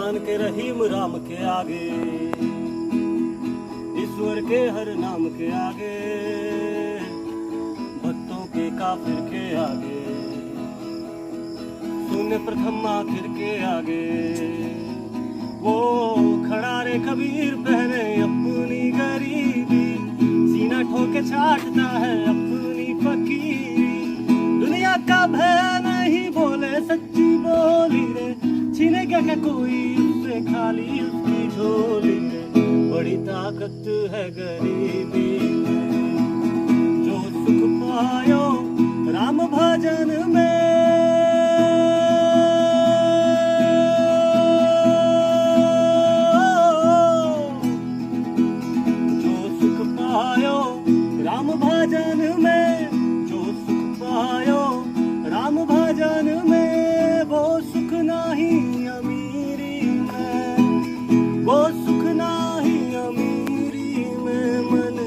इंसान के रहीम राम के आगे, ईश्वर के हर नाम के आगे, भक्तों के काफिर के आगे, शून्य प्रथम आखिर के आगे, वो खड़ा रे कबीर पहने अपनी गरीबी, सीना ठोके छाटता है अपनी फकीरी, दुनिया का भय नहीं बोले सच्ची बोली रे, छीने क्या कोई उससे खाली उसकी झोली रे, बड़ी ताकत है गरीबी में, जो सुख पायो राम भजन में, जो सुख पायो राम भजन में, जो सुख पायो राम भजन में, वो सुख नहीं अमीरी में, वो सुख नहीं अमीरी में, मन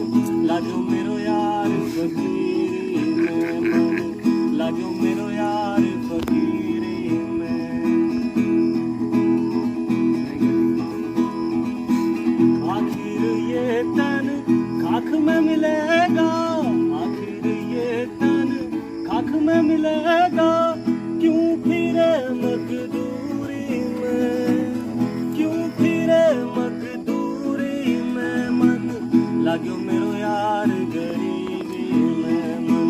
लागो मेरो यार फकीरी में, मन लागो मेरो यार फकीरी में। आखिर ये तन खाक में मिलेगा, आखिर ये तन खाक में मिलेगा, क्यों फिरे मकदूरी में, क्यों फिरे मकदूरी में, मन लाग्यो मेरो यार गरीबी में, मन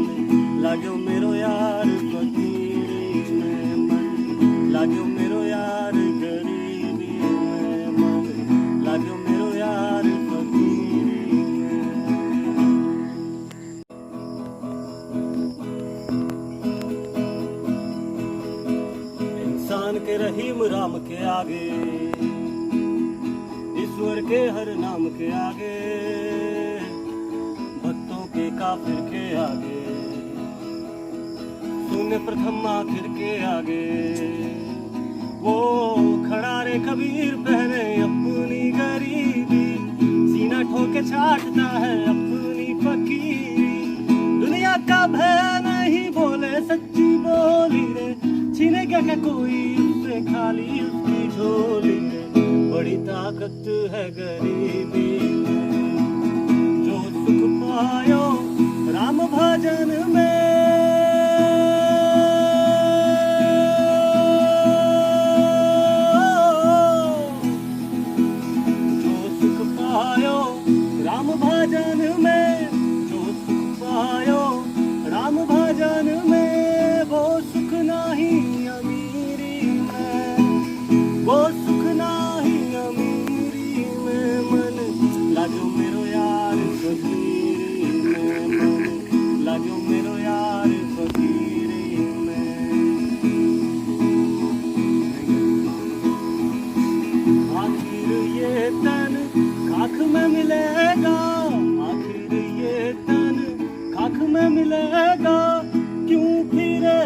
लाग्यो मेरो यार फकीरी में, मन लाग्यो मेरो यार गरीबी में, मन लाग्यो मेरो यार फकीरी में। इंसान के रहीम राम के आगे, ईश्वर के हर नाम के आगे, भक्तों के काफिर के आगे, शून्य प्रथम आखिर के आगे, वो खड़ा रे कबीर पहने अपनी गरीबी, सीना ठोके छाटता है अपनी फकीरी, दुनिया का भय नहीं बोले सच्ची बोली रे, छीने क्या कोई उससे खाली उसकी झोली रे, बड़ी ताकत है गरीबी में, जो सुख पायो राम भजन में, जो सुख पायो राम भजन में, जो सुख पायो राम भजन में, वो सुख नहीं अमीरी में, वो सुख नहीं अमीरी में, मन लागो मेरो यार फकीरी में, मन लागो मेरो यार फकीरी में। आखिर ये तन खाक में मिलेगा, आखिर ये तन खाक में मिलेगा, क्यों फिरे